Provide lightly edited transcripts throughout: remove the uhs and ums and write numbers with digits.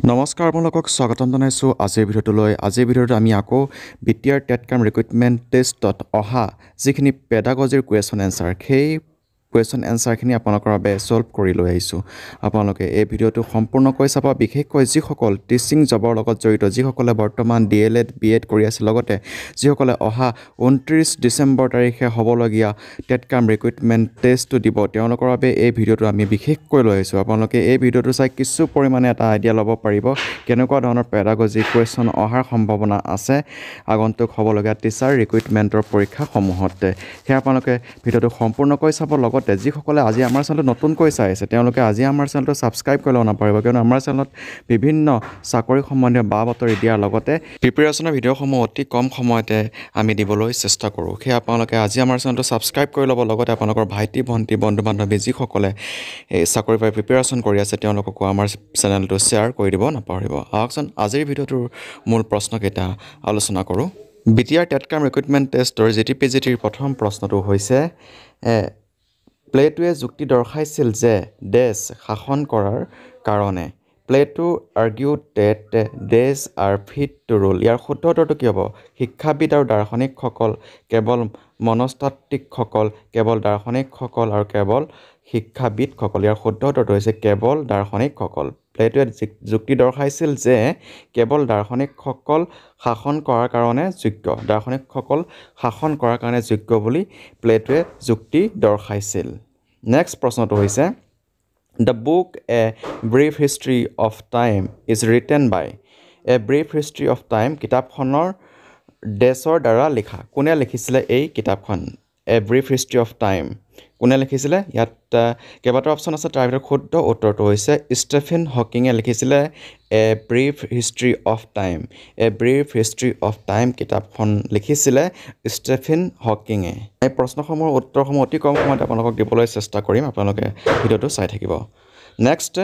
নমস্কাৰ আপোনালোকক স্বাগতম জনাইছোঁ আজিৰ ভিডিঅ'টোত আমি আকৌ বিটিআৰ টেট কাম ৰিক্ৰুইটমেণ্ট টেষ্টত অহা যিখিনি পেডাগজিৰ কুৱেশ্যন এনচাৰ সেই কুৱেশ্যন এনচাৰখিনি আপোনালোকৰ বাবে ছল্ভ কৰি লৈ আহিছোঁ। আপোনালোকে এই ভিডিঅ'টো সম্পূৰ্ণকৈ চাব, বিশেষকৈ যিসকল টিচিং জবৰ লগত জড়িত, যিসকলে বৰ্তমান DLED BEd কৰি আছে, লগতে যিসকলে অহা 29 ডিচেম্বৰ তাৰিখে হ'বলগীয়া টেট কাম ৰিক্ৰুইটমেণ্ট টেষ্টটো দিব, তেওঁলোকৰ বাবে এই ভিডিঅ'টো আমি বিশেষকৈ লৈ আহিছোঁ। আপোনালোকে এই ভিডিঅ'টো চাই কিছু পৰিমাণে এটা আইডিয়া ল'ব পাৰিব কেনেকুৱা ধৰণৰ পেডাগজি কুৱেশ্যন অহাৰ সম্ভাৱনা আছে আগন্তুক হ'বলগীয়া টিচাৰ ৰিক্ৰুইটমেণ্টৰ পৰীক্ষাসমূহত। সেয়া আপোনালোকে ভিডিঅ'টো সম্পূৰ্ণকৈ চাব। লগতে যিসকলে আজি আমাৰ চেনেলটো নতুনকৈ চাই আছে তেওঁলোকে আজি আমাৰ চেনেলটো ছাবস্ক্ৰাইব কৰি ল'ব নাপাৰিব, কিয়নো আমাৰ চেনেলত বিভিন্ন চাকৰি সম্বন্ধীয় বা বাতৰি দিয়াৰ লগতে প্ৰিপেৰেশ্যনৰ ভিডিঅ'সমূহ অতি কম সময়তে আমি দিবলৈ চেষ্টা কৰোঁ। সেয়া আপোনালোকে আজি আমাৰ চেনেলটো ছাবস্ক্ৰাইব কৰি ল'ব। লগতে আপোনালোকৰ ভাইটি ভণ্টি বন্ধু বান্ধৱী যিসকলে এই চাকৰিৰ বাবে প্ৰিপেৰেশ্যন কৰি আছে তেওঁলোককো আমাৰ চেনেলটো শ্বেয়াৰ কৰি দিব নাপাহৰিব। আহকচোন আজিৰ ভিডিঅ'টোৰ মূল প্ৰশ্নকেইটা আলোচনা কৰোঁ। বিটিআৰ টেট কাম ৰিক্ৰুইটমেণ্ট টেষ্টৰ GTPGTৰ প্ৰথম প্ৰশ্নটো হৈছে প্লেটোৱে যুক্তি দৰ্শাইছিল যে ডেছ শাসন কৰাৰ কাৰণে। প্লেটো আৰ্গিউড ডেট ডেছ আৰ ফিট টু ৰুল। ইয়াৰ শুদ্ধ উত্তৰটো কি হ'ব? শিক্ষাবিদ আৰু দাৰ্শনিকসকল, কেৱল মনস্তাত্ত্বিকসকল, কেৱল দাৰ্শনিকসকল আৰু কেৱল শিক্ষাবিদসকল। ইয়াৰ শুদ্ধ উত্তৰটো হৈছে কেৱল দাৰ্শনিকসকল। প্লেটোৱে যুক্তি দৰ্শাইছিল যে কেৱল দাৰ্শনিকসকল শাসন কৰাৰ কাৰণে যোগ্য। দাৰ্শনিকসকল শাসন কৰাৰ কাৰণে যোগ্য বুলি প্লেটোৱে যুক্তি দৰ্শাইছিল। নেক্সট প্ৰশ্নটো হৈছে the book a brief history of time is written by. A brief history of time কিতাপখনৰ ডেছৰ দ্বাৰা লিখা। কোনে লিখিছিলে এই কিতাপখন? A brief history of time কোনে লিখিছিলে? ইয়াত কেইবাটাও অপশ্যন আছে, তাৰ ভিতৰত শুদ্ধ উত্তৰটো হৈছে ষ্টিফেন হকিঙে লিখিছিলে এ brief history of time. A brief history of time কিতাপখন লিখিছিলে ষ্টিফেন হকিঙে। এই প্ৰশ্নসমূহৰ উত্তৰসমূহ অতি কম সময়তে আপোনালোকক দিবলৈ চেষ্টা কৰিম, আপোনালোকে ভিডিঅ'টো চাই থাকিব। নেক্সট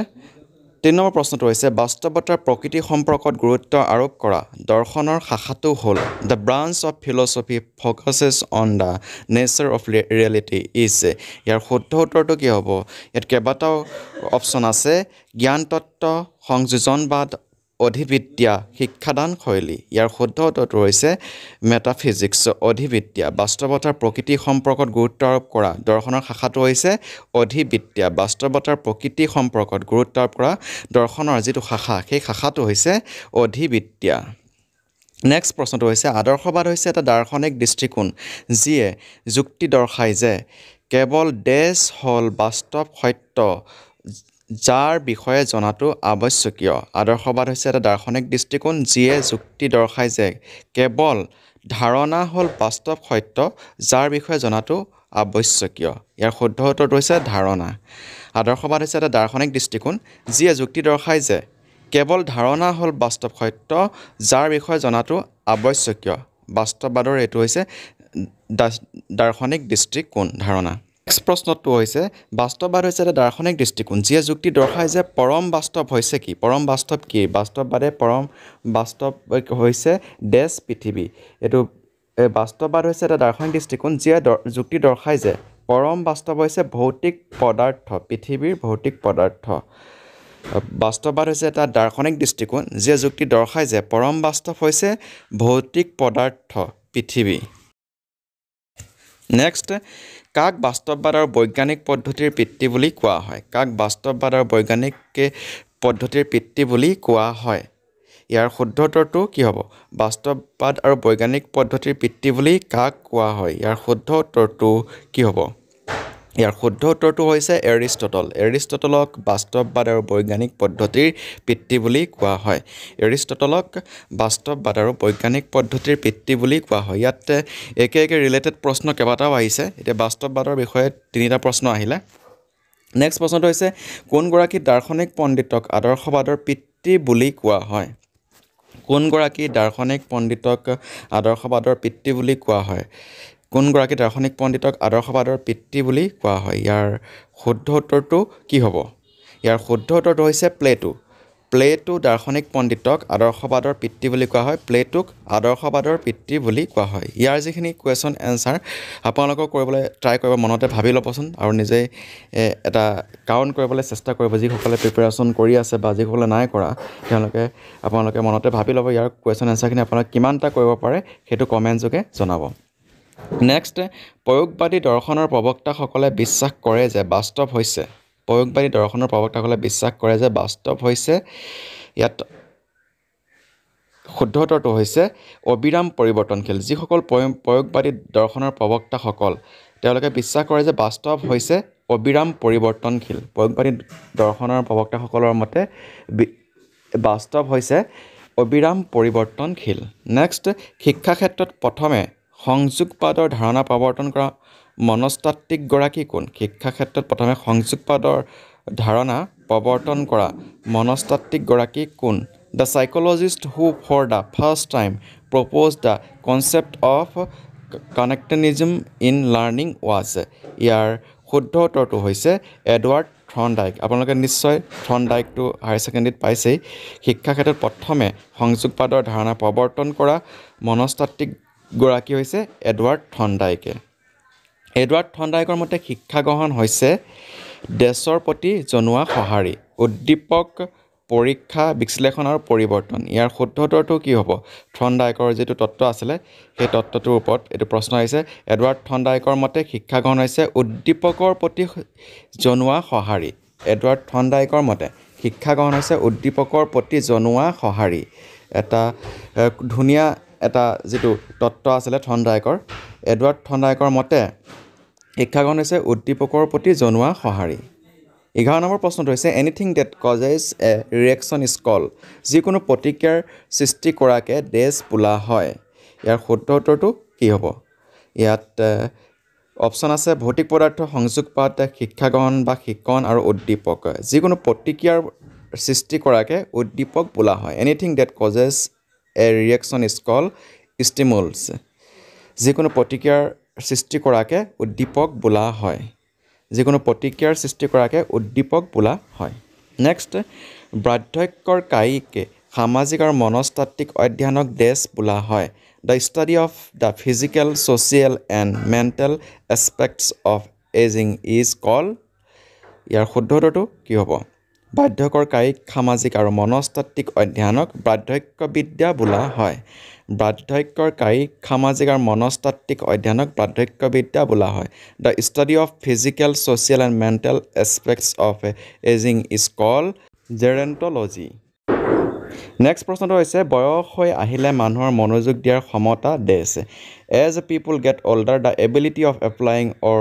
3 নম্বৰ প্ৰশ্নটো হৈছে বাস্তৱতাৰ প্ৰকৃতি সম্পৰ্কত গুৰুত্ব আৰোপ কৰা দৰ্শনৰ শাখাটো হ'ল the branch of philosophy focuses on the nature of reality is. ইয়াৰ শুদ্ধ উত্তৰটো কি হ'ব? ইয়াত কেইবাটাও অপশ্যন আছে, জ্ঞানতত্ত্ব, সংযোজনবাদ, অধিবিদ্যা, শিক্ষাদান শৈলী। ইয়াৰ শুদ্ধ উত্তৰটো হৈছে মেটাফিজিক্স, অধিবিদ্যা। বাস্তৱতাৰ প্ৰকৃতি সম্পৰ্কত গুৰুত্ব আৰোপ কৰা দৰ্শনৰ শাখাটো হৈছে অধিবিদ্যা। বাস্তৱতাৰ প্ৰকৃতি সম্পৰ্কত গুৰুত্ব আৰোপ কৰা দৰ্শনৰ যিটো শাখা, সেই শাখাটো হৈছে অধিবিদ্যা। নেক্সট প্ৰশ্নটো হৈছে আদৰ্শবাদ হৈছে এটা দাৰ্শনিক দৃষ্টিকোণ যিয়ে যুক্তি দৰ্শায় যে কেৱল ডেছ হ'ল বাস্তৱ সত্য যাৰ বিষয়ে জনাটো আৱশ্যকীয়। আদৰ্শবাদ হৈছে এটা দাৰ্শনিক দৃষ্টিকোণ যিয়ে যুক্তি দৰ্শায় যে কেৱল ধাৰণা হ'ল বাস্তৱ সত্য যাৰ বিষয়ে জনাটো আৱশ্যকীয়। ইয়াৰ শুদ্ধ উত্তৰটো হৈছে ধাৰণা। আদৰ্শবাদ হৈছে এটা দাৰ্শনিক দৃষ্টিকোণ যিয়ে যুক্তি দৰ্শায় যে কেৱল ধাৰণা হ'ল বাস্তৱ সত্য যাৰ বিষয়ে জনাটো আৱশ্যকীয়। বাস্তৱবাদৰ এইটো হৈছে দাৰ্শনিক দৃষ্টিকোণ, ধাৰণা। নেক্সট প্ৰশ্নটো হৈছে বাস্তৱবাদ হৈছে এটা দাৰ্শনিক দৃষ্টিকোণ যিয়ে যুক্তি দৰ্শায় যে পৰম বাস্তৱ হৈছে কি? পৰম বাস্তৱ কি? বাস্তৱবাদে পৰম বাস্তৱ হৈছে ডেছ পৃথিৱী। এইটো বাস্তৱবাদ হৈছে এটা দাৰ্শনিক দৃষ্টিকোণ যিয়ে যুক্তি দৰ্শায় যে পৰম বাস্তৱ হৈছে ভৌতিক পদাৰ্থ, পৃথিৱীৰ ভৌতিক পদাৰ্থ। বাস্তৱবাদ হৈছে এটা দাৰ্শনিক দৃষ্টিকোণ যিয়ে যুক্তি দৰ্শায় যে পৰম বাস্তৱ হৈছে ভৌতিক পদাৰ্থ, পৃথিৱী। নেক্সট কাক বাস্তৱবাদ আৰু বৈজ্ঞানিক পদ্ধতিৰ পিতৃ বুলি কোৱা হয়? কাক বাস্তৱবাদ আৰু বৈজ্ঞানিক পদ্ধতিৰ পিতৃ বুলি কোৱা হয়? ইয়াৰ শুদ্ধ উত্তৰটো কি হ'ব? বাস্তৱবাদ আৰু বৈজ্ঞানিক পদ্ধতিৰ পিতৃ বুলি কাক কোৱা হয়? ইয়াৰ শুদ্ধ উত্তৰটো কি হ'ব? ইয়াৰ শুদ্ধ উত্তৰটো হৈছে এৰিষ্টটল। এৰিষ্টটলক বাস্তৱবাদ আৰু বৈজ্ঞানিক পদ্ধতিৰ পিতৃ বুলি কোৱা হয়। এৰিষ্টটলক বাস্তৱবাদ আৰু বৈজ্ঞানিক পদ্ধতিৰ পিতৃ বুলি কোৱা হয়। ইয়াত একে ৰিলেটেড প্ৰশ্ন কেইবাটাও আহিছে। এতিয়া বাস্তৱবাদৰ বিষয়ে 3টা প্ৰশ্ন আহিলে। নেক্সট প্ৰশ্নটো হৈছে কোনগৰাকী দাৰ্শনিক পণ্ডিতক আদৰ্শবাদৰ পিতৃ বুলি কোৱা হয়? কোনগৰাকী দাৰ্শনিক পণ্ডিতক আদৰ্শবাদৰ পিতৃ বুলি কোৱা হয়? কোনগৰাকী দাৰ্শনিক পণ্ডিতক আদৰ্শবাদৰ পিতৃ বুলি কোৱা হয়? ইয়াৰ শুদ্ধ উত্তৰটো কি হ'ব? ইয়াৰ শুদ্ধ উত্তৰটো হৈছে প্লেটো। প্লেটো দাৰ্শনিক পণ্ডিতক আদৰ্শবাদৰ পিতৃ বুলি কোৱা হয় প্লেটোক আদৰ্শবাদৰ পিতৃ বুলি কোৱা হয় ইয়াৰ যিখিনি কুৱেশ্যন এনচাৰ আপোনালোকক কৰিবলৈ ট্ৰাই কৰিব মনতে ভাবি ল'বচোন আৰু নিজেই এটা কাউণ্ট কৰিবলৈ চেষ্টা কৰিব যিসকলে প্ৰিপেৰেশ্যন কৰি আছে বা যিসকলে নাই কৰা আপোনালোকে মনতে ভাবি ল'ব ইয়াৰ কুৱেশ্যন এনচাৰখিনি আপোনালোকে কিমানটা কৰিব পাৰে সেইটো কমেণ্ট যোগে জনাব নেক্সট প্ৰয়োগবাদী দৰ্শনৰ প্ৰবক্তাসকলে বিশ্বাস কৰে যে বাস্তৱ হৈছে প্ৰয়োগবাদী দৰ্শনৰ প্ৰবক্তাসকলে বিশ্বাস কৰে যে বাস্তৱ হৈছে ইয়াত শুদ্ধ উত্তৰটো হৈছে অবিৰাম পৰিৱৰ্তনশীল যিসকল প্ৰয়োগবাদী দৰ্শনৰ প্ৰবক্তাসকল তেওঁলোকে বিশ্বাস কৰে যে বাস্তৱ হৈছে অবিৰাম পৰিৱৰ্তনশীল প্ৰয়োগবাদী দৰ্শনৰ প্ৰবক্তাসকলৰ মতে বাস্তৱ হৈছে অবিৰাম পৰিৱৰ্তনশীল নেক্সট শিক্ষা ক্ষেত্ৰত প্ৰথমে সংযোগবাদৰ ধাৰণা প্ৰৱৰ্তন কৰা মনস্তাত্ত্বিকগৰাকী কোন শিক্ষা ক্ষেত্ৰত প্ৰথমে সংযোগবাদৰ ধাৰণা প্ৰৱৰ্তন কৰা মনস্তাত্ত্বিকগৰাকী কোন the psychologist who for the first time propose the concept of connectionism in learning was ইয়াৰ শুদ্ধ উত্তৰটো হৈছে এডৱাৰ্ড থৰ্ণডাইক আপোনালোকে নিশ্চয় থৰ্ণডাইকটো হায়াৰ ছেকেণ্ডেৰীত পাইছেই শিক্ষা ক্ষেত্ৰত প্ৰথমে সংযোগবাদৰ ধাৰণা প্ৰৱৰ্তন কৰা মনস্তাত্ত্বিকগৰাকী হৈছে এডৱাৰ্ড থৰ্ণডাইকে এডৱাৰ্ড থৰ্ণডাইকৰ মতে শিক্ষা গ্ৰহণ হৈছে দেশৰ প্ৰতি জনোৱা সঁহাৰি উদ্দীপক পৰীক্ষা বিশ্লেষণ আৰু পৰিৱৰ্তন ইয়াৰ শুদ্ধ উত্তৰটো কি হ'ব থৰ্ণডাইকৰ যিটো তত্ত্ব আছিলে সেই তত্ত্বটোৰ ওপৰত এইটো প্ৰশ্ন আহিছে এডৱাৰ্ড থৰ্ণডাইকৰ মতে শিক্ষা গ্ৰহণ হৈছে উদ্দীপকৰ প্ৰতি জনোৱা সঁহাৰি এডৱাৰ্ড থৰ্ণডাইকৰ মতে শিক্ষা গ্ৰহণ হৈছে উদ্দীপকৰ প্ৰতি জনোৱা সঁহাৰি এটা ধুনীয়া এটা যিটো তত্ত্ব আছিলে থৰ্ণডাইকৰ এডৱাৰ্ড থৰ্ণডাইকৰ মতে শিক্ষা গ্ৰহণ হৈছে উদ্দীপকৰ প্ৰতি জনোৱা সঁহাৰি 11 নম্বৰ প্ৰশ্নটো হৈছে anything that causes a reaction is call যিকোনো প্ৰতিক্ৰিয়াৰ সৃষ্টি কৰাকে ডেছ বোলা হয় ইয়াৰ শুদ্ধ উত্তৰটো কি হ'ব ইয়াত অপশ্যন আছে ভৌতিক পদাৰ্থ সংযোগবাদ শিক্ষা গ্ৰহণ বা শিক্ষণ আৰু উদ্দীপক যিকোনো প্ৰতিক্ৰিয়াৰ সৃষ্টি কৰাকে উদ্দীপক বোলা হয় anything that causes a reaction is call stimulus যিকোনো প্ৰতিক্ৰিয়াৰ সৃষ্টি কৰাকে উদ্দীপক বোলা হয় যিকোনো প্ৰতিক্ৰিয়াৰ সৃষ্টি কৰাকে উদ্দীপক বোলা হয় নেক্সট বাৰ্ধক্যৰ কায়িক সামাজিক আৰু মনস্তাত্ত্বিক অধ্যয়নক ডেছ বোলা হয় the study of the physical social and mental aspects of ageing is call ইয়াৰ শুদ্ধ উত্তৰটো কি হ'ব বাৰ্ধক্যৰ কায়িক সামাজিক আৰু মনস্তাত্ত্বিক অধ্যয়নক বাৰ্ধক্যবিদ্যা বোলা হয় বাৰ্ধক্যৰ কায়িক সামাজিক আৰু মনস্তাত্ত্বিক অধ্যয়নক বাৰ্ধক্যবিদ্যা বোলা হয় the study of physical social and mental aspects of ageing is call gerontology next প্ৰশ্নটো হৈছে বয়স হৈ আহিলে মানুহৰ মনোযোগ দিয়াৰ ক্ষমতা dash as a people get older the ability of applying or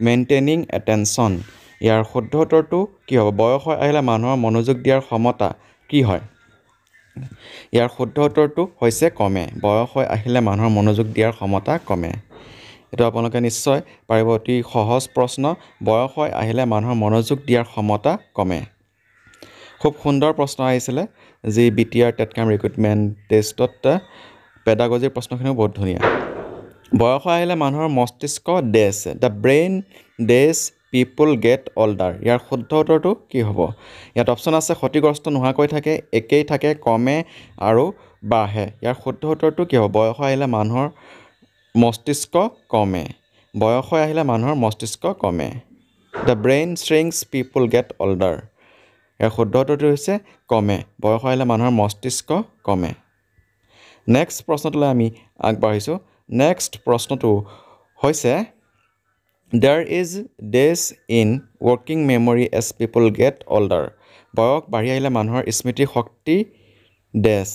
maintaining attention ইয়াৰ শুদ্ধ উত্তৰটো কি হ'ব বয়স হৈ আহিলে মানুহৰ মনোযোগ দিয়াৰ ক্ষমতা কি হয় ইয়াৰ শুদ্ধ উত্তৰটো হৈছে কমে বয়স হৈ আহিলে মানুহৰ মনোযোগ দিয়াৰ ক্ষমতা কমে এইটো আপোনালোকে নিশ্চয় পাৰিব অতি সহজ প্ৰশ্ন বয়স হৈ আহিলে মানুহৰ মনোযোগ দিয়াৰ ক্ষমতা কমে খুব সুন্দৰ প্ৰশ্ন আহিছিলে যি BTR টেটকাম ৰিক্ৰুটমেণ্ট টেষ্টত পেডাগজিৰ প্ৰশ্নখিনিও বহুত ধুনীয়া বয়স হৈ আহিলে মানুহৰ মস্তিষ্ক dash the brain dash people get older ইয়াৰ শুদ্ধ উত্তৰটো কি হ'ব ইয়াত অপশ্যন আছে ক্ষতিগ্ৰস্ত নোহোৱাকৈ থাকে একেই থাকে কমে আৰু বাঢ়ে ইয়াৰ শুদ্ধ উত্তৰটো কি হ'ব বয়স হৈ আহিলে মানুহৰ মস্তিষ্ক কমে বয়স হৈ আহিলে মানুহৰ মস্তিষ্ক কমে the brain shrinks people get older ইয়াৰ শুদ্ধ উত্তৰটো হৈছে কমে বয়স হৈ আহিলে মানুহৰ মস্তিষ্ক কমে নেক্সট প্ৰশ্নটোলৈ আমি আগবাঢ়িছোঁ নেক্সট প্ৰশ্নটো হৈছে There is days in working memory as people get older. বয়স বাঢ়ি আহিলে মানুহৰ স্মৃতি শক্তি ডেছ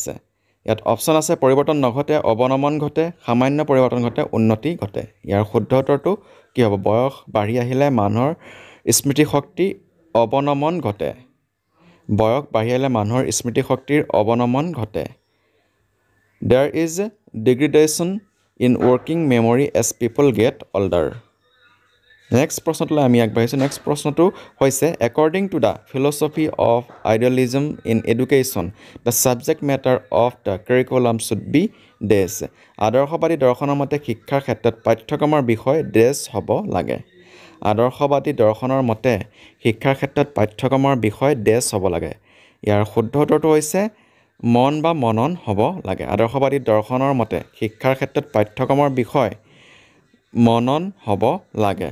ইয়াত অপশ্যন আছে পৰিৱৰ্তন নঘটে অৱনমন ঘটে সামান্য পৰিৱৰ্তন ঘটে উন্নতি ঘটে ইয়াৰ শুদ্ধ উত্তৰটো কি হ'ব বয়স বাঢ়ি আহিলে মানুহৰ স্মৃতি শক্তি অৱনমন ঘটে বয়স বাঢ়ি আহিলে মানুহৰ স্মৃতি শক্তিৰ অৱনমন ঘটে There is degradation in working memory as people get older. Next প্ৰশ্নটোলৈ আমি আগবাঢ়িছোঁ নেক্সট প্ৰশ্নটো হৈছে according to the philosophy of idealism in education the subject matter of the curriculum should be dash আদৰ্শবাদী দৰ্শনৰ মতে শিক্ষাৰ ক্ষেত্ৰত পাঠ্যক্ৰমৰ বিষয় ডেছ হ'ব লাগে আদৰ্শবাদী দৰ্শনৰ মতে শিক্ষাৰ ক্ষেত্ৰত পাঠ্যক্ৰমৰ বিষয় ডেছ হ'ব লাগে ইয়াৰ শুদ্ধ উত্তৰটো হৈছে মন বা মনন হ'ব লাগে আদৰ্শবাদী দৰ্শনৰ মতে শিক্ষাৰ ক্ষেত্ৰত পাঠ্যক্ৰমৰ বিষয় মনন হ'ব লাগে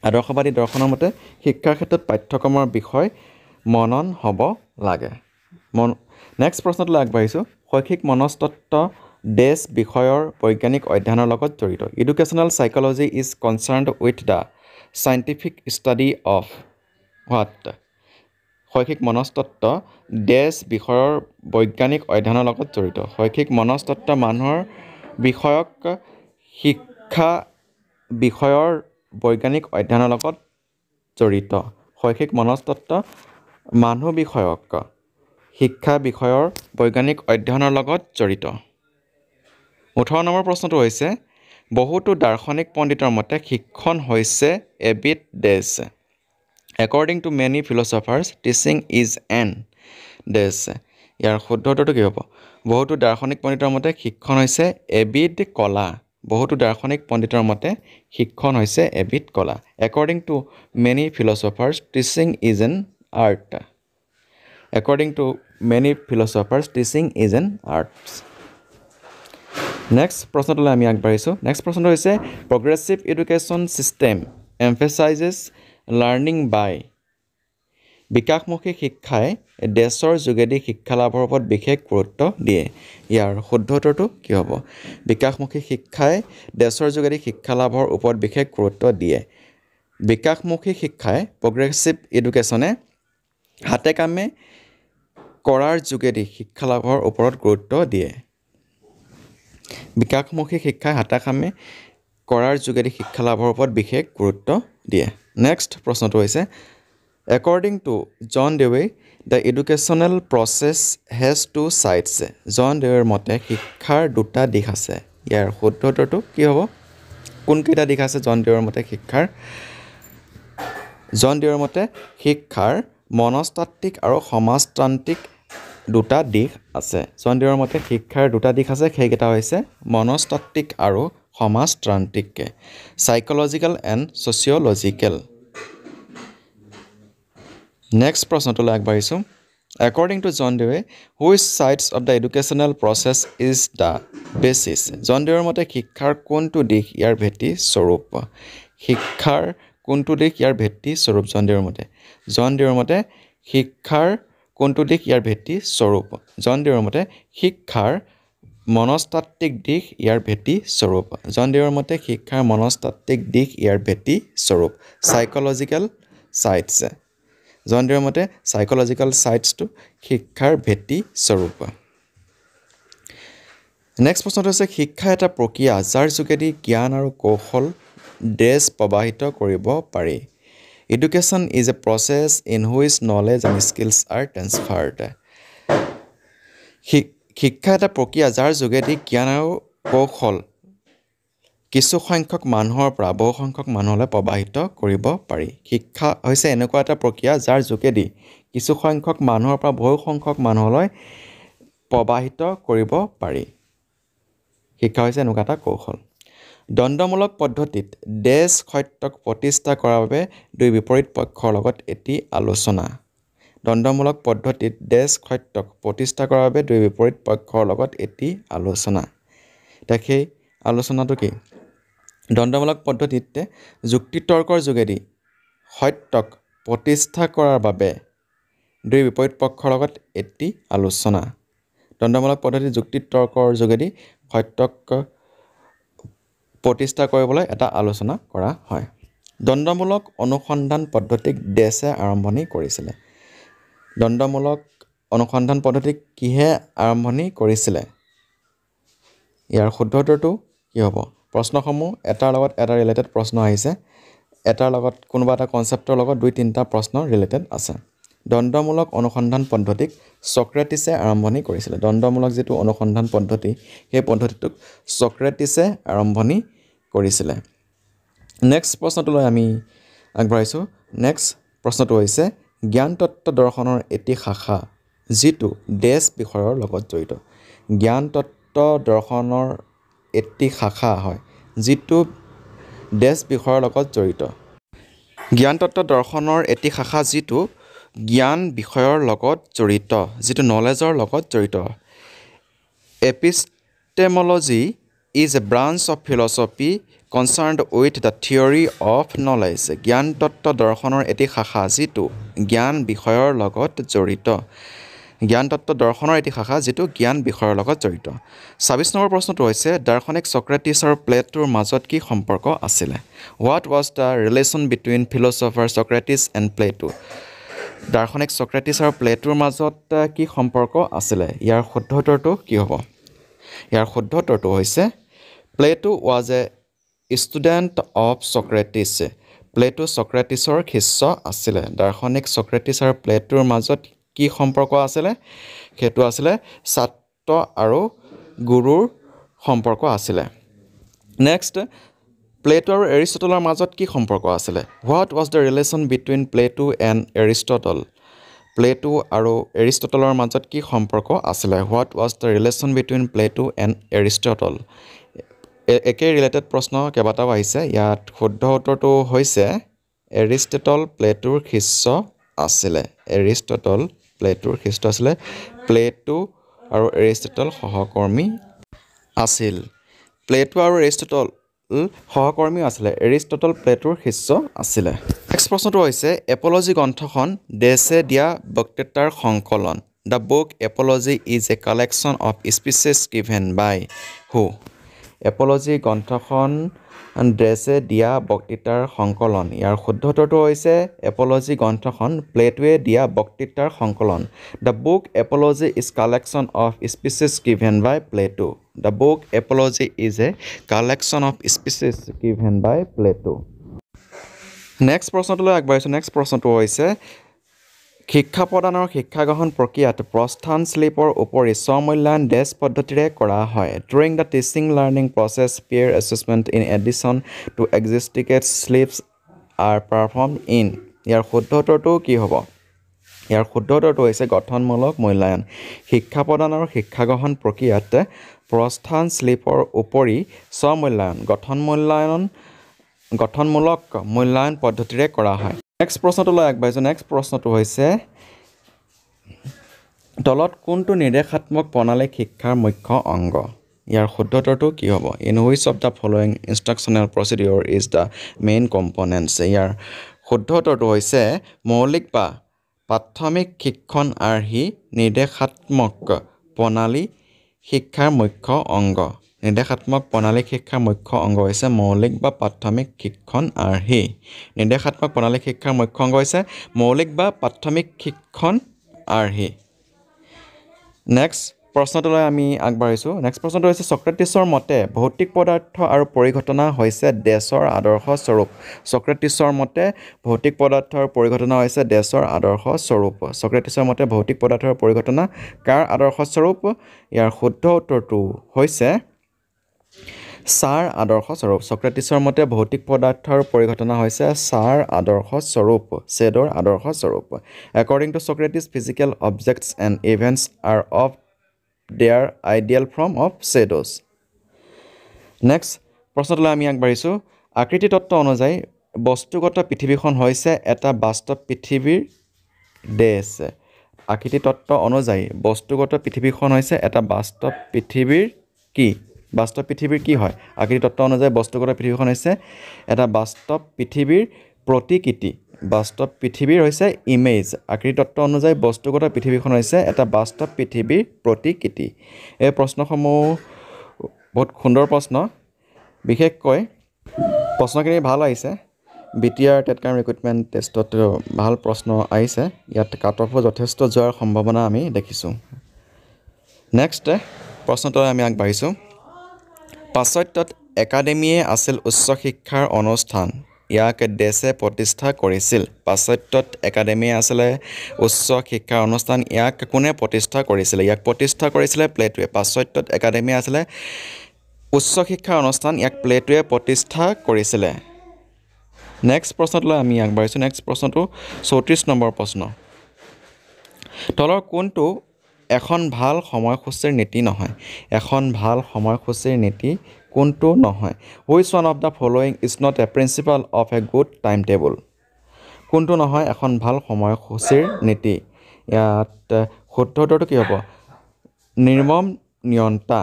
আদৰ্শবাদী দৰ্শনৰ মতে শিক্ষাৰ ক্ষেত্ৰত পাঠ্যক্ৰমৰ বিষয় মনন হ'ব লাগে নেক্সট প্ৰশ্নটোলৈ আগবাঢ়িছোঁ শৈক্ষিক মনস্তত্ত্ব ডেছ বিষয়ৰ বৈজ্ঞানিক অধ্যয়নৰ লগত জড়িত educational psychology is concerned with the scientific study of what শৈক্ষিক মনস্তত্ত্ব ডেছ বিষয়ৰ বৈজ্ঞানিক অধ্যয়নৰ লগত জড়িত শৈক্ষিক মনস্তত্ত্ব মানুহৰ বিষয়ক শিক্ষা বিষয়ৰ বৈজ্ঞানিক অধ্যয়নৰ লগত জড়িত শৈক্ষিক মনস্তত্ত্ব মানুহ বিষয়ক শিক্ষা বিষয়ৰ বৈজ্ঞানিক অধ্যয়নৰ লগত জড়িত 18 নম্বৰ প্ৰশ্নটো হৈছে বহুতো দাৰ্শনিক পণ্ডিতৰ মতে শিক্ষণ হৈছে এবিধ ডেছ According to many philosophers, teaching is an ডেছ ইয়াৰ শুদ্ধ উত্তৰটো কি হ'ব বহুতো দাৰ্শনিক পণ্ডিতৰ মতে শিক্ষণ হৈছে এবিধ কলা বহুতো দাৰ্শনিক পণ্ডিতৰ মতে শিক্ষণ হৈছে এবিধ কলা According to many philosophers, teaching is an art. According to many philosophers, teaching is an art. Next প্ৰশ্নটোলৈ আমি আগবাঢ়িছোঁ নেক্সট প্ৰশ্নটো হৈছে progressive education system emphasises learning by বিকাশমুখী শিক্ষাই ডেছৰ যোগেদি শিক্ষা লাভৰ ওপৰত বিশেষ গুৰুত্ব দিয়ে ইয়াৰ শুদ্ধ উত্তৰটো কি হ'ব বিকাশমুখী শিক্ষাই ডেছৰ যোগেদি শিক্ষা লাভৰ ওপৰত বিশেষ গুৰুত্ব দিয়ে বিকাশমুখী শিক্ষাই প্ৰগ্ৰেছিভ এডুকেশ্যনে হাতে কামে কৰাৰ যোগেদি শিক্ষা লাভৰ ওপৰত গুৰুত্ব দিয়ে বিকাশমুখী শিক্ষাই হাতে কামে কৰাৰ যোগেদি শিক্ষা লাভৰ ওপৰত বিশেষ গুৰুত্ব দিয়ে নেক্সট প্ৰশ্নটো হৈছে According to John Dewey, the educational process has two sides. John Deweyৰ মতে শিক্ষাৰ দুটা দিশ আছে ইয়াৰ শুদ্ধ উত্তৰটো কি হ'ব কোনকেইটা দিশ আছে জন ডেৱৰ মতে শিক্ষাৰ মনস্তাত্ত্বিক আৰু সমাজতান্ত্ৰিক দুটা দিশ আছে জন ডেৱৰ মতে শিক্ষাৰ দুটা দিশ আছে সেইকেইটা হৈছে মনস্তাত্ত্বিক আৰু সমাজতান্ত্ৰিক সাইকোলজিক্যাল এণ্ড ছচিঅলজিক্যাল নেক্সট প্ৰশ্নটোলৈ আগবাঢ়িছোঁ According to John Dewey, which sides of the educational process is the basis? John Deweyৰ মতে শিক্ষাৰ কোনটো দিশ ইয়াৰ ভেটি স্বৰূপ শিক্ষাৰ কোনটো দিশ ইয়াৰ ভেটি স্বৰূপ জন ডেৱৰ মতে শিক্ষাৰ কোনটো দিশ ইয়াৰ ভেটি স্বৰূপ জন ডেৱৰ মতে শিক্ষাৰ মনস্তাত্ত্বিক দিশ ইয়াৰ ভেটি স্বৰূপ জন ডেৱৰ মতে শিক্ষাৰ মনস্তাত্ত্বিক দিশ ইয়াৰ ভেটি স্বৰূপ সাইকোলজিক্যাল সাইডছ জন ডেৱৰ মতে সাইকোলজিক্যাল সাইডছটো শিক্ষাৰ ভেটি স্বৰূপ নেক্সট প্ৰশ্নটো হৈছে শিক্ষা এটা প্ৰক্ৰিয়া যাৰ যোগেদি জ্ঞান আৰু কৌশল ডেছ প্ৰবাহিত কৰিব পাৰি Education is a process in which knowledge and skills are transferred. শিক্ষা এটা প্ৰক্ৰিয়া যাৰ যোগেদি জ্ঞান আৰু কৌশল কিছু সংখ্যক মানুহৰ পৰা বহু সংখ্যক মানুহলৈ প্ৰবাহিত কৰিব পাৰি শিক্ষা হৈছে এনেকুৱা এটা প্ৰক্ৰিয়া যাৰ যোগেদি কিছু সংখ্যক মানুহৰ পৰা বহু সংখ্যক মানুহলৈ প্ৰবাহিত কৰিব পাৰি শিক্ষা হৈছে এনেকুৱা এটা কৌশল দ্বন্দ্বমূলক পদ্ধতিত ডেছ সত্যক প্ৰতিষ্ঠা কৰাৰ বাবে দুই বিপৰীত পক্ষৰ লগত এটি আলোচনা দ্বন্দ্বমূলক পদ্ধতিত ডেছ সত্যক প্ৰতিষ্ঠা কৰাৰ বাবে দুই বিপৰীত পক্ষৰ লগত এটি আলোচনা সেই আলোচনাটো কি দ্বন্দ্বমূলক পদ্ধতিতে যুক্তিতৰ্কৰ যোগেদি সত্যক প্ৰতিষ্ঠা কৰাৰ বাবে দুই বিপৰীত পক্ষৰ লগত এটি আলোচনা দ্বন্দ্বমূলক পদ্ধতিত যুক্তিতৰ্কৰ যোগেদি সত্যক প্ৰতিষ্ঠা কৰিবলৈ এটা আলোচনা কৰা হয় দ্বন্দ্বমূলক অনুসন্ধান পদ্ধতিক ডেছে আৰম্ভণি কৰিছিলে দ্বন্দ্বমূলক অনুসন্ধান পদ্ধতিক কিহে আৰম্ভণি কৰিছিলে ইয়াৰ শুদ্ধ উত্তৰটো কি হ'ব প্ৰশ্নসমূহ এটাৰ লগত এটা ৰিলেটেড প্ৰশ্ন আহিছে এটাৰ লগত কোনোবা এটা কনচেপ্টৰ লগত দুই তিনিটা প্ৰশ্ন ৰিলেটেড আছে দ্বন্দ্বমূলক অনুসন্ধান পদ্ধতিক সক্ৰেটিছে আৰম্ভণি কৰিছিলে দ্বন্দ্বমূলক যেটো অনুসন্ধান পদ্ধতি সেই পদ্ধতিটোক সক্ৰেটিছে আৰম্ভণি কৰিছিলে নেক্সট প্ৰশ্নটোলৈ আমি আগবাঢ়িছোঁ নেক্সট প্ৰশ্নটো হৈছে জ্ঞান তত্ত্ব দৰ্শনৰ এটি শাখা যেটো ডেছ বিষয়ৰ লগত জড়িত জ্ঞান তত্ত্ব দৰ্শনৰ এটি শাখা হয় যেটো ডেছ বিষয়ৰ লগত জড়িত জ্ঞান তত্ত্ব দৰ্শনৰ এটি শাখা যেটো জ্ঞান বিষয়ৰ লগত জড়িত যিটো নলেজৰ লগত জড়িত এপিষ্টেমোলজি is a branch of philosophy concerned with the theory of knowledge জ্ঞান তত্ত্ব দৰ্শনৰ এটি শাখা যিটো জ্ঞান বিষয়ৰ লগত জড়িত জ্ঞান তত্ত্ব দৰ্শনৰ এটি শাখা যিটো জ্ঞান বিষয়ৰ লগত জড়িত ২৬ নম্বৰ প্ৰশ্নটো হৈছে দাৰ্শনিক ছক্ৰেটিছ আৰু প্লেটোৰ মাজত কি সম্পৰ্ক আছিলে what was the relation between philosopher Socrates and Plato দাৰ্শনিক ছক্ৰেটিছ আৰু প্লেটোৰ মাজত কি সম্পৰ্ক আছিলে ইয়াৰ শুদ্ধ উত্তৰটো কি হ'ব ইয়াৰ শুদ্ধ উত্তৰটো হৈছে Plato was a student of Socrates Plato ছক্ৰেটিছৰ শিষ্য আছিলে দাৰ্শনিক ছক্ৰেটিছ আৰু প্লেটোৰ মাজত কি সম্পৰ্ক আছিলে সেইটো আছিলে ছাত্ৰ আৰু গুৰুৰ সম্পৰ্ক আছিলে নেক্সট প্লেটো আৰু এৰিষ্টটলৰ মাজত কি সম্পৰ্ক আছিলে what was the relation between Plato and Aristotle Plato আৰু এৰিষ্টটলৰ মাজত কি সম্পৰ্ক আছিলে what was the relation between Plato and Aristotle একে ৰিলেটেড প্ৰশ্ন কেইবাটাও আহিছে ইয়াত শুদ্ধ উত্তৰটো হৈছে এৰিষ্টটল প্লেটোৰ শিষ্য আছিলে এৰিষ্টটল প্লেটোৰ শিষ্য আছিলে প্লেটো আৰু এৰিষ্টটল সহকৰ্মী আছিল প্লেটো আৰু এৰিষ্টটল সহকৰ্মী আছিলে এৰিষ্টটল প্লেটোৰ শিষ্য আছিলে নেক্সট প্ৰশ্নটো হৈছে এপলজি গ্ৰন্থখন ডেছে দিয়া বক্তৃতাৰ সংকলন the book Apology is a collection of speeches given by who Apology গ্ৰন্থখন ড্ৰেছে দিয়া বক্তৃতাৰ সংকলন ইয়াৰ শুদ্ধ উত্তৰটো হৈছে এপলজি গ্ৰন্থখন প্লেটোৱে দিয়া বক্তৃতাৰ সংকলন the book Apology is collection of speeches given by Plato the book Apology is a collection of speeches given by Plato next প্ৰশ্নটোলৈ আগবাঢ়িছোঁ নেক্সট প্ৰশ্নটো হৈছে শিক্ষা প্ৰদানৰ শিক্ষা গ্ৰহণ প্ৰক্ৰিয়াত প্ৰস্থান শ্লিপৰ উপৰি স্বমূল্যায়ন ডেছ পদ্ধতিৰে কৰা হয় during the teaching learning process peer assessment in addition to exit ticket slips are perform in ইয়াৰ শুদ্ধ উত্তৰটো কি হ'ব ইয়াৰ শুদ্ধ উত্তৰটো হৈছে গঠনমূলক মূল্যায়ন শিক্ষা প্ৰদানৰ শিক্ষা গ্ৰহণ প্ৰক্ৰিয়াত প্ৰস্থান শ্লিপৰ উপৰি স্বমূল্যায়ন গঠনমূলক মূল্যায়ন পদ্ধতিৰে কৰা হয় নেক্সট প্ৰশ্নটোলৈ আগবাঢ়িছোঁ নেক্সট প্ৰশ্নটো হৈছে তলত কোনটো নিৰ্দেশাত্মক প্ৰণালী শিক্ষাৰ মুখ্য অংগ ইয়াৰ শুদ্ধ উত্তৰটো কি হ'ব in which of the following instructional procedure is the main components ইয়াৰ শুদ্ধ উত্তৰটো হৈছে মৌলিক বা প্ৰাথমিক শিক্ষণ আৰ্হি নিৰ্দেশাত্মক প্ৰণালী শিক্ষাৰ মুখ্য অংগ নিৰ্দেশাত্মক প্ৰণালী শিক্ষাৰ মুখ্য অংগ হৈছে মৌলিক বা প্ৰাথমিক শিক্ষণ আৰ্হি নিৰ্দেশাত্মক প্ৰণালী শিক্ষাৰ মুখ্য অংগ হৈছে মৌলিক বা প্ৰাথমিক শিক্ষণ আৰ্হি নেক্সট প্ৰশ্নটোলৈ আমি আগবাঢ়িছোঁ নেক্সট প্ৰশ্নটো হৈছে ছক্ৰেটিছৰ মতে ভৌতিক পদাৰ্থ আৰু পৰিঘটনা হৈছে ডেছৰ আদৰ্শ স্বৰূপ ছক্ৰেটিছৰ মতে ভৌতিক পদাৰ্থ আৰু পৰিঘটনা হৈছে ডেছৰ আদৰ্শ স্বৰূপ ছক্ৰেটিছৰ মতে ভৌতিক পদাৰ্থ আৰু পৰিঘটনা কাৰ আদৰ্শ স্বৰূপ ইয়াৰ শুদ্ধ উত্তৰটো হৈছে ছাৰ আদৰ্শ স্বৰূপ ছক্ৰেটিছৰ মতে ভৌতিক পদাৰ্থ আৰু পৰিঘটনা হৈছে ছাৰ আদৰ্শ স্বৰূপ ছেডৰ আদৰ্শ স্বৰূপ according to Socrates physical objects and events are of their ideal form of shadows next প্ৰশ্নটোলৈ আমি আগবাঢ়িছোঁ আকৃতি তত্ত্ব অনুযায়ী বস্তুগত পৃথিৱীখন হৈছে এটা বাস্তৱ পৃথিৱীৰ ডেছ আকৃতি তত্ত্ব অনুযায়ী বস্তুগত পৃথিৱীখন হৈছে এটা বাস্তৱ পৃথিৱীৰ কি বাস্তৱ পৃথিৱীৰ কি হয় আকৃতি তত্ত্ব অনুযায়ী বস্তুগত পৃথিৱীখন হৈছে এটা বাস্তৱ পৃথিৱীৰ প্ৰতিকৃতি বাস্তৱ পৃথিৱীৰ হৈছে ইমেজ আকৃতি তত্ত্ব অনুযায়ী বস্তুগত পৃথিৱীখন হৈছে এটা বাস্তৱ পৃথিৱীৰ প্ৰতিকৃতি এই প্ৰশ্নসমূহ বহুত সুন্দৰ প্ৰশ্ন বিশেষকৈ প্ৰশ্নখিনি ভাল আহিছে BTR টেট কাম ৰিক্ৰুটমেণ্ট টেষ্টত ভাল প্ৰশ্ন আহিছে ইয়াত কাট অফো যথেষ্ট যোৱাৰ সম্ভাৱনা আমি দেখিছোঁ নেক্সট প্ৰশ্নটো আমি আগবাঢ়িছোঁ পাশ্চাত্যত একাডেমীয়ে আছিল উচ্চ শিক্ষাৰ অনুষ্ঠান ইয়াক ডেছে প্ৰতিষ্ঠা কৰিছিল পাশ্চাত্যত একাডেমী আছিলে উচ্চ শিক্ষাৰ অনুষ্ঠান ইয়াক কোনে প্ৰতিষ্ঠা কৰিছিলে ইয়াক প্ৰতিষ্ঠা কৰিছিলে প্লেটোৱে পাশ্চাত্যত একাডেমী আছিলে উচ্চ শিক্ষাৰ অনুষ্ঠান ইয়াক প্লেটোৱে প্ৰতিষ্ঠা কৰিছিলে নেক্সট প্ৰশ্নটোলৈ আমি আগবাঢ়িছোঁ নেক্সট প্ৰশ্নটো 34 নম্বৰ প্ৰশ্ন তলৰ কোনটো এখন ভাল সময়সূচীৰ নীতি নহয় এখন ভাল সময়সূচীৰ নীতি কোনটো নহয় which one of the following is not a principal of a good time table কোনটো নহয় এখন ভাল সময়সূচীৰ নীতি ইয়াত শুদ্ধ উত্তৰটো কি হ'ব নিৰ্মম নিয়ন্তা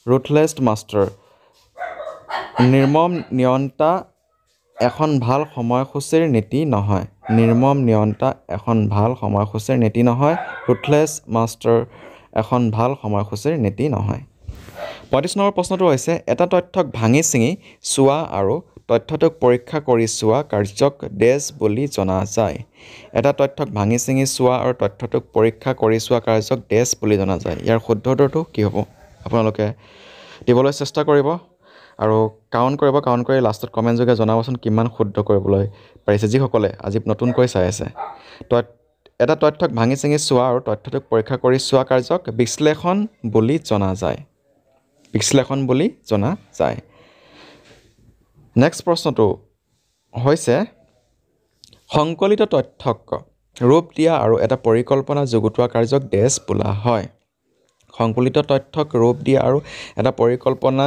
ৰুথলেছ মাষ্টাৰ নিৰ্মম নিয়ন্তা এখন ভাল সময়সূচীৰ নীতি নহয় নিৰ্মম নিয়ন্তা এখন ভাল সময়সূচীৰ নীতি নহয় ৰুথলেছ মাষ্টাৰ এখন ভাল সময়সূচীৰ নীতি নহয় 35 নম্বৰ প্ৰশ্নটো হৈছে এটা তথ্যক ভাঙি ছিঙি চোৱা আৰু তথ্যটোক পৰীক্ষা কৰি চোৱা কাৰ্যক ডেছ বুলি জনা যায় এটা তথ্যক ভাঙি ছিঙি চোৱা আৰু তথ্যটোক পৰীক্ষা কৰি চোৱা কাৰ্যক ডেছ বুলি জনা যায় ইয়াৰ শুদ্ধ উত্তৰটো কি হ'ব আপোনালোকে দিবলৈ চেষ্টা কৰিব আৰু কাউণ্ট কৰি লাষ্টত কমেণ্ট যোগে জনাবচোন কিমান শুদ্ধ কৰিবলৈ পাৰিছে যিসকলে আজি নতুনকৈ চাই আছে এটা তথ্যক ভাঙি ছিঙি চোৱা আৰু তথ্যটোক পৰীক্ষা কৰি চোৱা কাৰ্যক বিশ্লেষণ বুলি জনা যায় নেক্সট প্ৰশ্নটো হৈছে সংকলিত তথ্যক ৰূপ দিয়া আৰু এটা পৰিকল্পনা যুগুতোৱা কাৰ্যক ডেছ বোলা হয় সংকলিত তথ্যক ৰূপ দিয়া আৰু এটা পৰিকল্পনা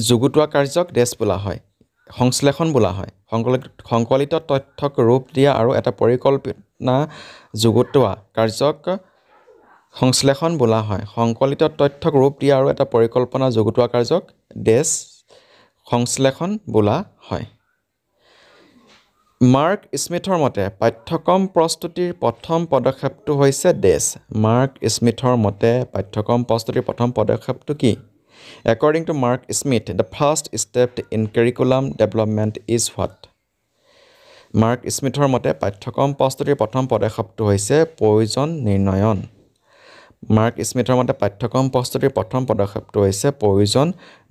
যুগুতোৱা কাৰ্যক ডেছ বোলা হয় সংশ্লেষণ বোলা হয় সংকলিত তথ্যক ৰূপ দিয়া আৰু এটা পৰিকল্পনা যুগুতোৱা কাৰ্যক সংশ্লেষণ বোলা হয় সংকলিত তথ্যক ৰূপ দিয়া আৰু এটা পৰিকল্পনা যুগুতোৱা কাৰ্যক ডেছ সংশ্লেষণ বোলা হয় মাৰ্ক স্মিথৰ মতে পাঠ্যক্ৰম প্ৰস্তুতিৰ প্ৰথম পদক্ষেপটো হৈছে ডেছ মাৰ্ক স্মিথৰ মতে পাঠ্যক্ৰম প্ৰস্তুতিৰ প্ৰথম পদক্ষেপটো কি According to Mark Smith, the first step in curriculum development is what? Mark Smithৰ মতে পাঠ্যক্ৰম প্ৰস্তুতিৰ প্ৰথম পদক্ষেপটো হৈছে প্ৰয়োজন নিৰ্ণয়ন Mark Smithৰ মতে পাঠ্যক্ৰম প্ৰস্তুতিৰ প্ৰথম পদক্ষেপটো হৈছে প্ৰয়োজন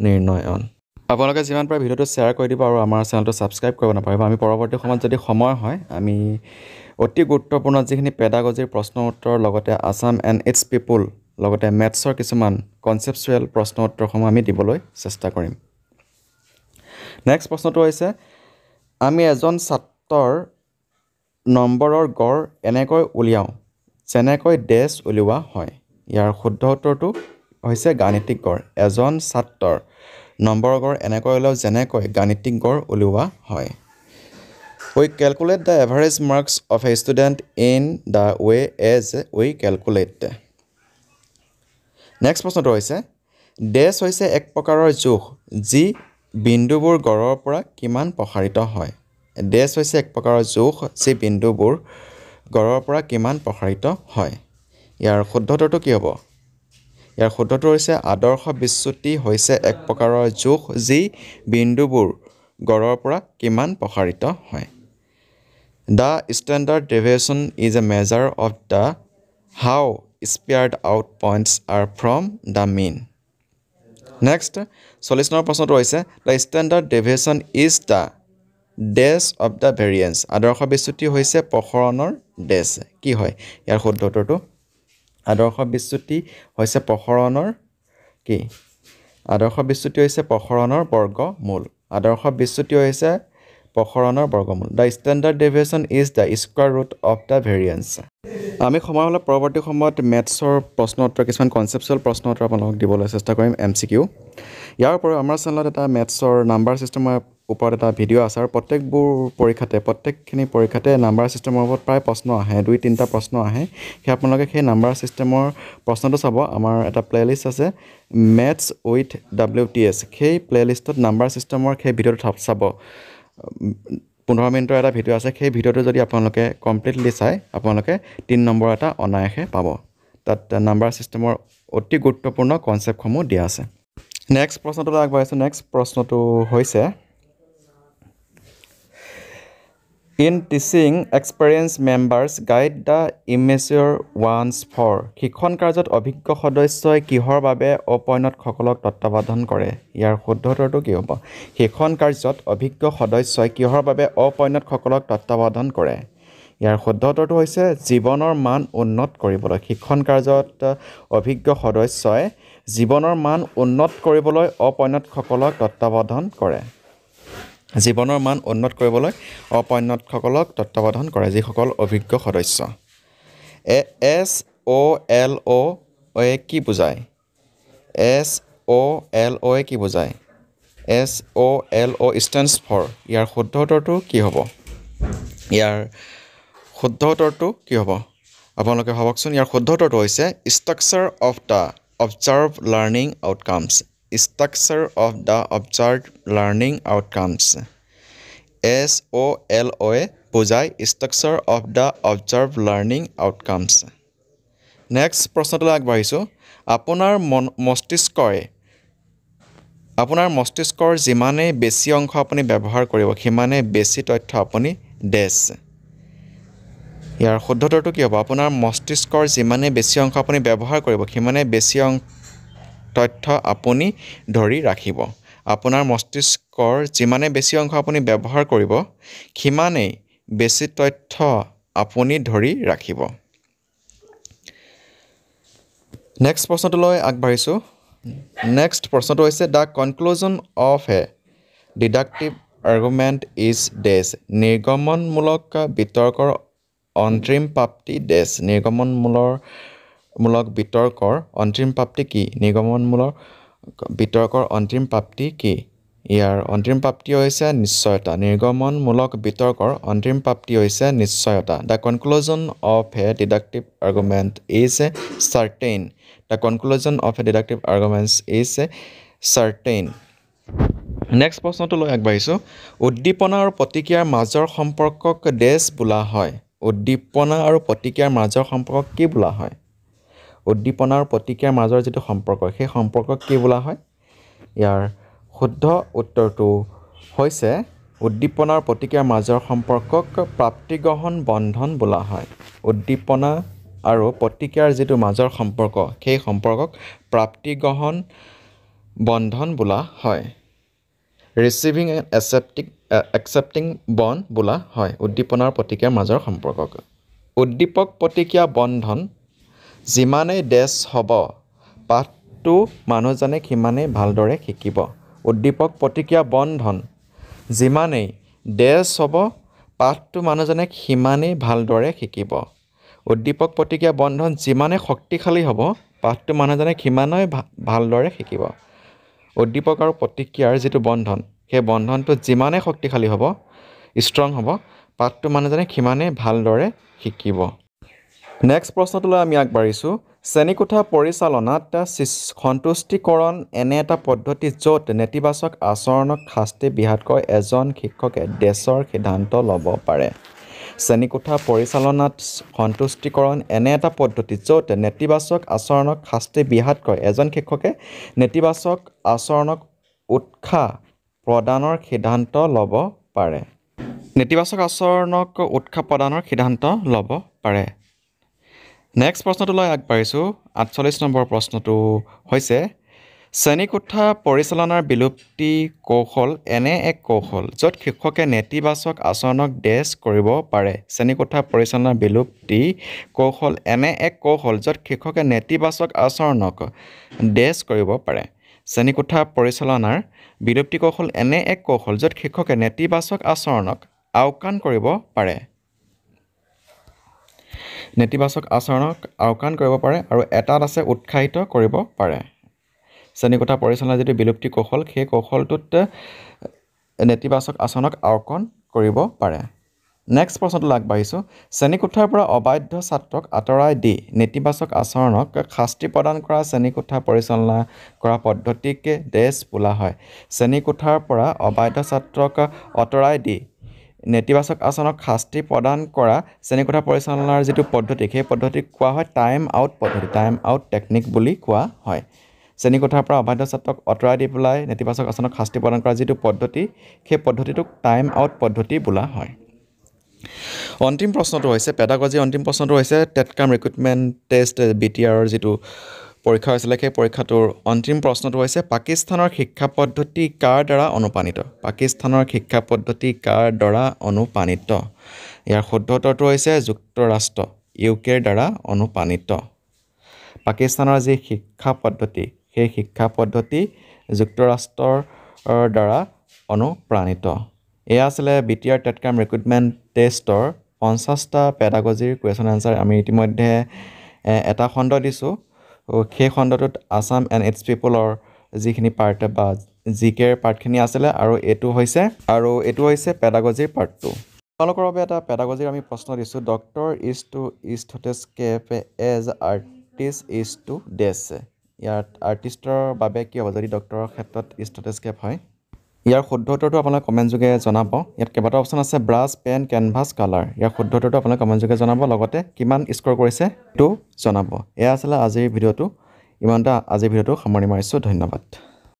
নিৰ্ণয়ন আপোনালোকে যিমান পাৰে ভিডিঅ'টো শ্বেয়াৰ কৰি দিব আৰু আমাৰ চেনেলটো ছাবস্ক্ৰাইব কৰিব নাপাহৰিব আমি পৰৱৰ্তী সময়ত যদি সময় হয় আমি অতি গুৰুত্বপূৰ্ণ যিখিনি পেডাগজিৰ প্ৰশ্ন উত্তৰ লগতে আছাম এণ্ড ইটছ পিপুল লগতে মেথছৰ কিছুমান কনচেপচুৱেল প্ৰশ্ন উত্তৰসমূহ আমি দিবলৈ চেষ্টা কৰিম নেক্সট প্ৰশ্নটো হৈছে আমি এজন ছাত্ৰৰ নম্বৰৰ গড় এনেকৈ উলিয়াওঁ যেনেকৈ ডেছ উলিওৱা হয় ইয়াৰ শুদ্ধ উত্তৰটো হৈছে গাণিতিক গড় এজন ছাত্ৰৰ নম্বৰৰ গড় এনেকৈ উলিয়াওঁ যেনেকৈ গাণিতিক গড় উলিওৱা হয় We calculate the average marks of a student in the way as we calculate next প্ৰশ্নটো হৈছে ডেছ হৈছে এক প্ৰকাৰৰ জোখ যি বিন্দুবোৰ গড়ৰ পৰা কিমান প্ৰসাৰিত হয় ডেছ হৈছে এক প্ৰকাৰৰ জোখ যি বিন্দুবোৰ গড়ৰ পৰা কিমান প্ৰসাৰিত হয় ইয়াৰ শুদ্ধ উত্তৰটো কি হ'ব ইয়াৰ শুদ্ধ উত্তৰ হৈছে আদৰ্শ বিচ্যুতি হৈছে এক প্ৰকাৰৰ জোখ যি বিন্দুবোৰ গড়ৰ পৰা কিমান প্ৰসাৰিত হয় The standard deviation is a measure of the how spared out points are from the mean. Next, 40 number প্ৰশ্নটো হৈছে the standard deviation is the dash of the variance. আদৰ্শ বিচ্যুতি হৈছে প্ৰসাৰণৰ ডেছ কি হয় ইয়াৰ শুদ্ধ উত্তৰটো আদৰ্শ বিচ্যুতি হৈছে প্ৰসাৰণৰ কি আদৰ্শ বিচ্যুতি হৈছে প্ৰসাৰণৰ বৰ্গমূল আদৰ্শ বিচ্যুতি হৈছে প্ৰসাৰণৰ বৰ্গমূল The standard deviation is the square root of the variance. আমি সময় হ'লে পৰৱৰ্তী সময়ত মেথছৰ প্ৰশ্ন উত্তৰ কিছুমান কনচেপচুৱেল প্ৰশ্ন উত্তৰ আপোনালোকক দিবলৈ চেষ্টা কৰিম MCQ ইয়াৰ উপৰিও আমাৰ চেনেলত এটা মেথছৰ নাম্বাৰ ছিষ্টেমৰ ওপৰত এটা ভিডিঅ' আছে আৰু প্ৰত্যেকখিনি পৰীক্ষাতে নাম্বাৰ ছিষ্টেমৰ ওপৰত প্ৰায় প্ৰশ্ন আহে 2-3টা প্ৰশ্ন আহে সেই আপোনালোকে সেই নাম্বাৰ ছিষ্টেমৰ প্ৰশ্নটো চাব আমাৰ এটা প্লেলিষ্ট আছে মেথছ উইথ WTS সেই প্লেলিষ্টত নাম্বাৰ ছিষ্টেমৰ সেই ভিডিঅ'টো চাব 15 মিনিটৰ এটা ভিডিঅ' আছে সেই ভিডিঅ'টো যদি আপোনালোকে কমপ্লিটলি চাই আপোনালোকে 3 নম্বৰ এটা অনায়াসে পাব তাত নাম্বাৰ ছিষ্টেমৰ অতি গুৰুত্বপূৰ্ণ কনচেপ্টসমূহ দিয়া আছে নেক্সট প্ৰশ্নটোলৈ আগবাঢ়িছোঁ নেক্সট প্ৰশ্নটো হৈছে In teaching, experienced members guide the immature ones for শিক্ষণ কাৰ্যত অভিজ্ঞ সদস্যই কিহৰ বাবে অপৰিণতসকলক তত্ত্বাৱধান কৰে ইয়াৰ শুদ্ধ উত্তৰটো কি হ'ব শিক্ষণ কাৰ্যত অভিজ্ঞ সদস্যই কিহৰ বাবে অপৰিণতসকলক তত্ত্বাৱধান কৰে ইয়াৰ শুদ্ধ উত্তৰটো হৈছে জীৱনৰ মান উন্নত কৰিবলৈ শিক্ষণ কাৰ্যত অভিজ্ঞ সদস্যই জীৱনৰ মান উন্নত কৰিবলৈ অপৰিণতসকলক তত্ত্বাৱধান কৰে জীৱনৰ মান উন্নত কৰিবলৈ অপৰিণতসকলক তত্ত্বাৱধান কৰে যিসকল অভিজ্ঞ সদস্য SOLO কি বুজায় SOLO কি বুজায় SOLO stands for ইয়াৰ শুদ্ধ উত্তৰটো কি হ'ব ইয়াৰ শুদ্ধ উত্তৰটো কি হ'ব আপোনালোকে ভাবকচোন ইয়াৰ শুদ্ধ উত্তৰটো হৈছে structure of the observe learning outcomes structure of the observe learning outcomes SOLOE বুজায় structure of the observe learning outcomes next প্ৰশ্নটোলৈ আগবাঢ়িছোঁ আপোনাৰ মস্তিষ্কৰ যিমানেই বেছি অংশ আপুনি ব্যৱহাৰ কৰিব সিমানেই বেছি তথ্য আপুনি ইয়াৰ শুদ্ধ উত্তৰটো কি হ'ব আপোনাৰ মস্তিষ্কৰ যিমানেই বেছি অংশ আপুনি ব্যৱহাৰ কৰিব সিমানেই বেছি তথ্য আপুনি ধৰি ৰাখিব আপোনাৰ মস্তিষ্কৰ যিমানেই বেছি অংশ আপুনি ব্যৱহাৰ কৰিব সিমানেই বেছি তথ্য আপুনি ধৰি ৰাখিব নেক্সট প্ৰশ্নটোলৈ আগবাঢ়িছোঁ নেক্সট প্ৰশ্নটো হৈছে the conclusion of a deductive argument is dash নিৰ্গমনমূলক বিতৰ্কৰ অন্তিম প্ৰাপ্তি ডেছ নিৰ্গমনমূলক বিতৰ্কৰ অন্তিম প্ৰাপ্তি কি নিৰ্গমনমূলক বিতৰ্কৰ অন্তিম প্ৰাপ্তি কি ইয়াৰ অন্তিম প্ৰাপ্তি হৈছে নিশ্চয়তা নিৰ্গমনমূলক বিতৰ্কৰ অন্তিম প্ৰাপ্তি হৈছে নিশ্চয়তা the conclusion of a deductive argument is certain the conclusion of a deductive argument is certain next প্ৰশ্নটোলৈ আগবাঢ়িছোঁ উদ্দীপনা আৰু প্ৰতিক্ৰিয়াৰ মাজৰ সম্পৰ্কক ডেছ বোলা হয় উদ্দীপনা আৰু প্ৰতিক্ৰিয়াৰ মাজৰ সম্পৰ্ক কি বোলা হয় উদ্দীপনা আৰু প্ৰতিক্ৰিয়াৰ মাজৰ যিটো সম্পৰ্ক সেই সম্পৰ্কক কি বোলা হয় ইয়াৰ শুদ্ধ উত্তৰটো হৈছে উদ্দীপনা আৰু প্ৰতিক্ৰিয়াৰ মাজৰ সম্পৰ্কক প্ৰাপ্তিগ্ৰহণ বন্ধন বোলা হয় উদ্দীপনা আৰু প্ৰতিক্ৰিয়াৰ যিটো মাজৰ সম্পৰ্ক সেই সম্পৰ্কক প্ৰাপ্তিগ্ৰহণ বন্ধন বোলা হয় ৰিচিভিং এণ্ড একচেপ্টিং বণ্ড বোলা হয় উদ্দীপনাৰ প্ৰতিক্ৰিয়াৰ মাজৰ সম্পৰ্কক উদ্দীপক প্ৰতিক্ৰিয়া বন্ধন যিমানেই ডেছ হ'ব পাঠটো মানুহজনে সিমানেই ভালদৰে শিকিব উদ্দীপক প্ৰতিক্ৰিয়া বন্ধন যিমানেই ডেছ হ'ব পাঠটো মানুহজনে সিমানেই ভালদৰে শিকিব উদ্দীপক প্ৰতিক্ৰিয়া বন্ধন যিমানেই শক্তিশালী হ'ব পাঠটো মানুহজনে সিমানেই ভালদৰে শিকিব উদ্দীপক আৰু প্ৰতিক্ৰিয়াৰ যিটো বন্ধন সেই বন্ধনটো যিমানেই শক্তিশালী হ'ব ষ্ট্ৰং হ'ব পাঠটো মানুহজনে সিমানেই ভালদৰে শিকিব নেক্সট প্ৰশ্নটোলৈ আমি আগবাঢ়িছোঁ শ্ৰেণীকোঠা পৰিচালনাত সন্তুষ্টিকৰণ এনে এটা পদ্ধতি য'ত নেতিবাচক আচৰণক শাস্তি বিহাতকৈ এজন শিক্ষকে ডেছৰ সিদ্ধান্ত ল'ব পাৰে শ্ৰেণীকোঠা পৰিচালনাত সন্তুষ্টিকৰণ এনে এটা পদ্ধতি য'ত নেতিবাচক আচৰণক শাস্তি বিহাতকৈ এজন শিক্ষকে নেতিবাচক আচৰণক উৎসাহ প্ৰদানৰ সিদ্ধান্ত ল'ব পাৰে নেতিবাচক আচৰণক উৎসাহ প্ৰদানৰ সিদ্ধান্ত ল'ব পাৰে নেক্সট প্ৰশ্নটোলৈ আগবাঢ়িছোঁ 48 নম্বৰ প্ৰশ্নটো হৈছে শ্ৰেণীকোঠা পৰিচালনাৰ বিলুপ্তি কৌশল এনে এক কৌশল য'ত শিক্ষকে নেতিবাচক আচৰণক ডেছ কৰিব পাৰে শ্ৰেণীকোঠা পৰিচালনাৰ বিলুপ্তি কৌশল এনে এক কৌশল য'ত শিক্ষকে নেতিবাচক আচৰণক ডেছ কৰিব পাৰে শ্ৰেণীকোঠা পৰিচালনাৰ বিলুপ্তি কৌশল এনে এক কৌশল য'ত শিক্ষকে নেতিবাচক আচৰণক আওকাণ কৰিব পাৰে নেতিবাচক আচৰণক আওকাণ কৰিব পাৰে আৰু এটাত আছে উৎসাহিত কৰিব পাৰে শ্ৰেণীকোঠা পৰিচালনাৰ যিটো বিলুপ্তি কৌশল সেই কৌশলটোত নেতিবাচক আচৰণক আওকাণ কৰিব পাৰে নেক্সট প্ৰশ্নটোলৈ আগবাঢ়িছোঁ শ্ৰেণীকোঠাৰ পৰা অবাধ্য ছাত্ৰক আঁতৰাই দি নেতিবাচক আচৰণক শাস্তি প্ৰদান কৰা শ্ৰেণীকোঠা পৰিচালনা কৰা পদ্ধতিক ডেছ বোলা হয় শ্ৰেণীকোঠাৰ পৰা অবাধ্য ছাত্ৰক আঁতৰাই দি নেতিবাচক আচৰণক শাস্তি প্ৰদান কৰা শ্ৰেণীকোঠা পৰিচালনাৰ যিটো পদ্ধতি সেই পদ্ধতিক কোৱা হয় টাইম আউট পদ্ধতি টাইম আউট টেকনিক বুলি কোৱা হয় শ্ৰেণীকোঠাৰ পৰা অবাধ্য ছাত্ৰক আঁতৰাই দি পেলাই নেতিবাচক আচৰণক শাস্তি প্ৰদান কৰা যিটো পদ্ধতি সেই পদ্ধতিটোক টাইম আউট পদ্ধতি বোলা হয় অন্তিম প্ৰশ্নটো হৈছে পেডাগজি অন্তিম প্ৰশ্নটো হৈছে টেটকাম ৰিক্ৰুটমেণ্ট টেষ্ট BTR যিটো পৰীক্ষা হৈছিলে সেই পৰীক্ষাটোৰ অন্তিম প্ৰশ্নটো হৈছে পাকিস্তানৰ শিক্ষা পদ্ধতি কাৰ দ্বাৰা অনুপ্ৰাণিত পাকিস্তানৰ শিক্ষা পদ্ধতি কাৰ দ্বাৰা অনুপ্ৰাণিত ইয়াৰ শুদ্ধ উত্তৰটো হৈছে যুক্তৰাষ্ট্ৰ UKৰ দ্বাৰা অনুপ্ৰাণিত পাকিস্তানৰ যি শিক্ষা পদ্ধতি সেই শিক্ষা পদ্ধতি যুক্তৰাষ্ট্ৰৰ দ্বাৰা অনুপ্ৰাণিত এয়া আছিলে BTR টেটকাম ৰিক্ৰুটমেণ্ট টেষ্টৰ 50টা পেডাগজিৰ কুৱেশ্যন আনচাৰ আমি ইতিমধ্যে এটা খণ্ড দিছোঁ সেই খণ্ডটোত আছাম এণ্ড ইটছ পিপলৰ যিখিনি পাৰ্ট বা জিকেৰ পাৰ্টখিনি আছিলে আৰু এইটো হৈছে পেডাগজিৰ পাৰ্ট 2 তোমালোকৰ বাবে এটা পেডাগজিৰ আমি প্ৰশ্ন দিছোঁ doctor is to stethoscope as artist is to dash ইয়াত আৰ্টিষ্টৰ বাবে কি হ'ব যদি ডক্টৰৰ ক্ষেত্ৰত ষ্টেথোস্কোপ হয় ইয়াৰ শুদ্ধ উত্তৰটো আপোনালোকে কমেণ্ট যোগে জনাব ইয়াত কেইবাটাও অপশ্যন আছে ব্ৰাছ পেন কেনভাছ কালাৰ ইয়াৰ শুদ্ধ উত্তৰটো আপোনালোকে কমেণ্ট যোগে জনাব লগতে কিমান স্ক'ৰ কৰিছে সেইটো জনাব এয়া আছিলে আজিৰ ভিডিঅ'টো ইমানটা আজিৰ ভিডিঅ'টো সামৰণি মাৰিছোঁ ধন্যবাদ